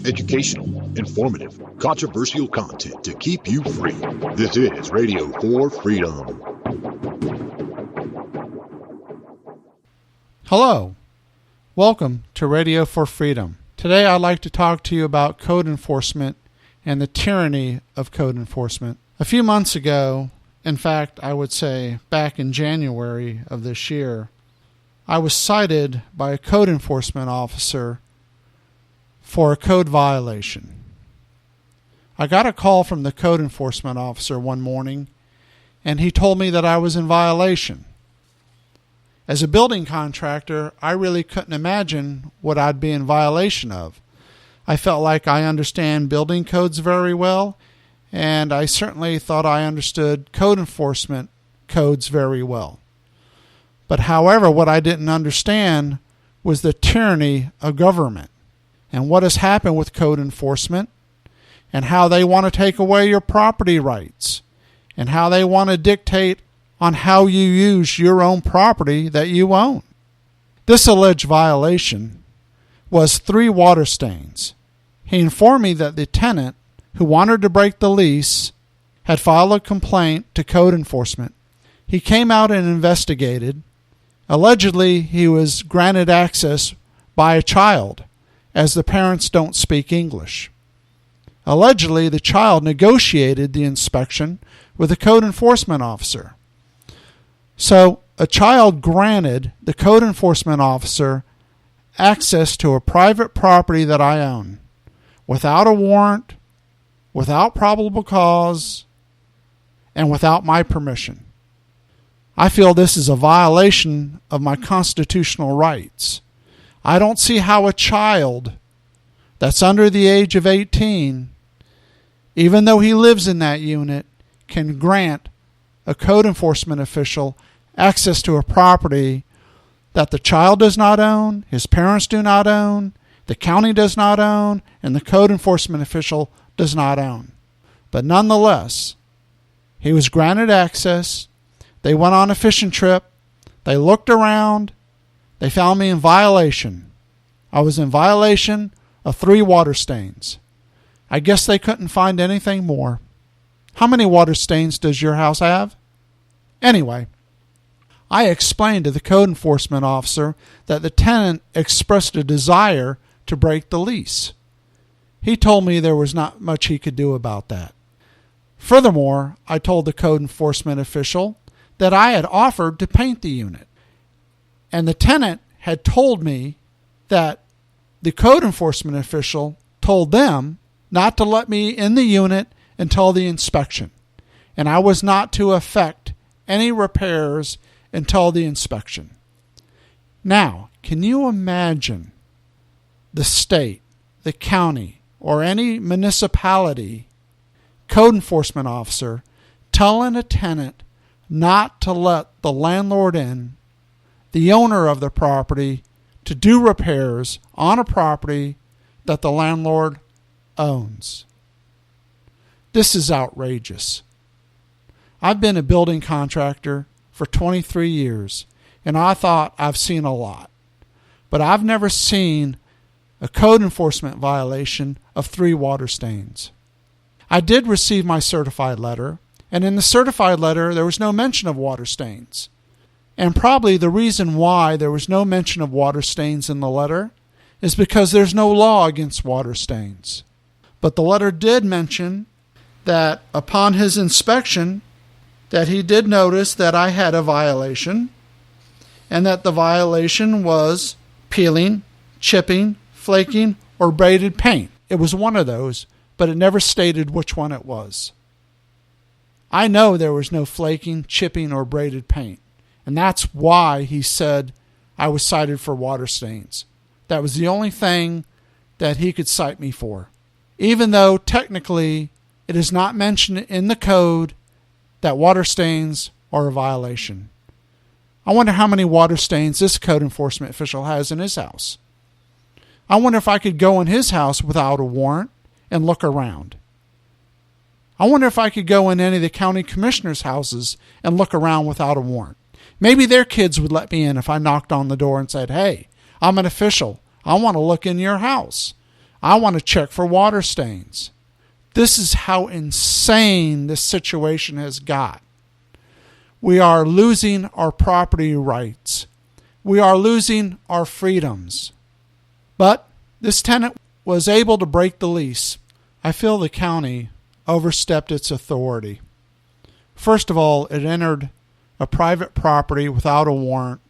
Educational, informative, controversial content to keep you free. This is Radio for Freedom. Hello. Welcome to Radio for Freedom. Today I'd like to talk to you about code enforcement and the tyranny of code enforcement. A few months ago, in fact, I would say back in January of this year, I was cited by a code enforcement officer for a code violation. I got a call from the code enforcement officer one morning, and he told me that I was in violation. As a building contractor, I really couldn't imagine what I'd be in violation of. I felt like I understand building codes very well, and I certainly thought I understood code enforcement codes very well. But however, what I didn't understand was the tyranny of government and what has happened with code enforcement and how they want to take away your property rights and how they want to dictate on how you use your own property that you own. This alleged violation was 3 water stains. He informed me that the tenant who wanted to break the lease had filed a complaint to code enforcement. He came out and investigated. Allegedly, he was granted access by a child, as the parents don't speak English. Allegedly, the child negotiated the inspection with a code enforcement officer. So, a child granted the code enforcement officer access to a private property that I own, without a warrant, without probable cause, and without my permission. I feel this is a violation of my constitutional rights. I don't see how a child that's under the age of 18, even though he lives in that unit, can grant a code enforcement official access to a property that the child does not own, his parents do not own, the county does not own, and the code enforcement official does not own. But nonetheless, he was granted access. They went on a fishing trip. They looked around. They found me in violation. I was in violation of 3 water stains. I guess they couldn't find anything more. How many water stains does your house have? Anyway, I explained to the code enforcement officer that the tenant expressed a desire to break the lease. He told me there was not much he could do about that. Furthermore, I told the code enforcement official that I had offered to paint the unit. And the tenant had told me that the code enforcement official told them not to let me in the unit until the inspection, and I was not to effect any repairs until the inspection. Now, can you imagine the state, the county, or any municipality code enforcement officer telling a tenant not to let the landlord in, the owner of the property, to do repairs on a property that the landlord owns? This is outrageous. I've been a building contractor for 23 years, and I thought I've seen a lot. But I've never seen a code enforcement violation of 3 water stains. I did receive my certified letter, and in the certified letter there was no mention of water stains. And probably the reason why there was no mention of water stains in the letter is because there's no law against water stains. But the letter did mention that upon his inspection, that he did notice that I had a violation, and that the violation was peeling, chipping, flaking, or braided paint. It was one of those, but it never stated which one it was. I know there was no flaking, chipping, or braided paint, and that's why he said I was cited for water stains. That was the only thing that he could cite me for, even though technically it is not mentioned in the code that water stains are a violation. I wonder how many water stains this code enforcement official has in his house. I wonder if I could go in his house without a warrant and look around. I wonder if I could go in any of the county commissioners' houses and look around without a warrant. Maybe their kids would let me in if I knocked on the door and said, "Hey, I'm an official. I want to look in your house. I want to check for water stains. This is how insane this situation has got. We are losing our property rights. We are losing our freedoms. But this tenant was able to break the lease. I feel the county overstepped its authority. First of all, it entered a private property without a warrant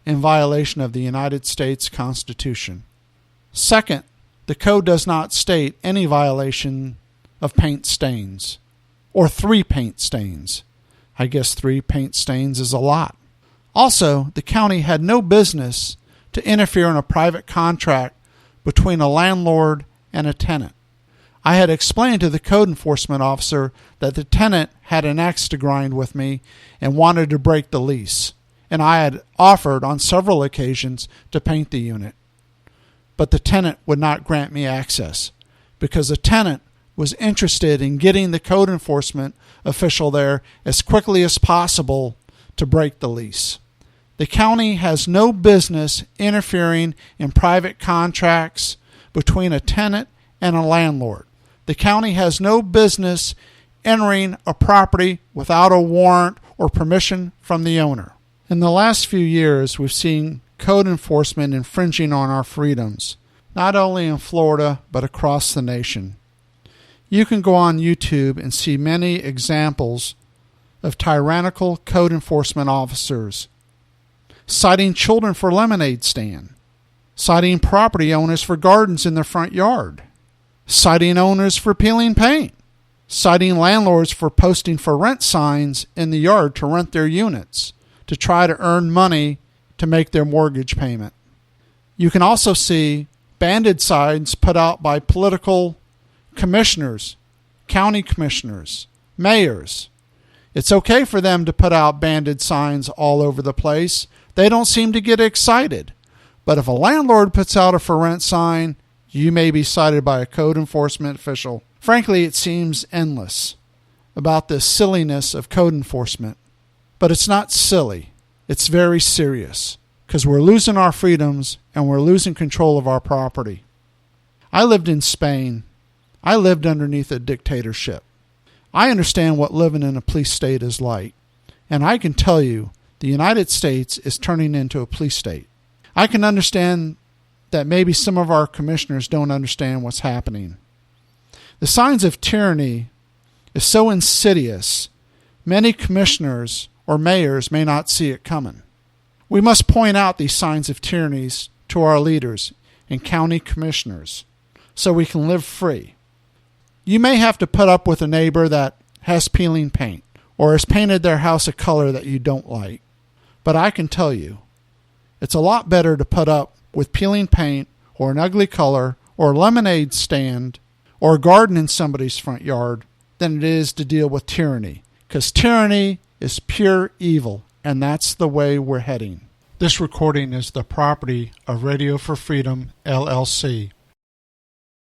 in violation of the United States Constitution. Second, the code does not state any violation of paint stains, or 3 paint stains. I guess 3 paint stains is a lot. Also, the county had no business to interfere in a private contract between a landlord and a tenant. I had explained to the code enforcement officer that the tenant had an axe to grind with me and wanted to break the lease, and I had offered on several occasions to paint the unit. But the tenant would not grant me access because the tenant was interested in getting the code enforcement official there as quickly as possible to break the lease. The county has no business interfering in private contracts between a tenant and a landlord. The county has no business entering a property without a warrant or permission from the owner. In the last few years, we've seen code enforcement infringing on our freedoms, not only in Florida, but across the nation. You can go on YouTube and see many examples of tyrannical code enforcement officers citing children for lemonade stand, citing property owners for gardens in their front yard, citing owners for peeling paint, citing landlords for posting for rent signs in the yard to rent their units to try to earn money to make their mortgage payment. You can also see banded signs put out by political commissioners, county commissioners, mayors. It's okay for them to put out banded signs all over the place. They don't seem to get excited. But if a landlord puts out a for rent sign, you may be cited by a code enforcement official. Frankly, it seems endless about this silliness of code enforcement. But it's not silly. It's very serious because we're losing our freedoms and we're losing control of our property. I lived in Spain. I lived underneath a dictatorship. I understand what living in a police state is like. And I can tell you, the United States is turning into a police state. I can understand that maybe some of our commissioners don't understand what's happening. The signs of tyranny is so insidious, many commissioners or mayors may not see it coming. We must point out these signs of tyrannies to our leaders and county commissioners so we can live free. You may have to put up with a neighbor that has peeling paint or has painted their house a color that you don't like. But I can tell you, it's a lot better to put up with peeling paint or an ugly color or a lemonade stand or a garden in somebody's front yard than it is to deal with tyranny. Because tyranny is pure evil, and that's the way we're heading. This recording is the property of Radio for Freedom, LLC.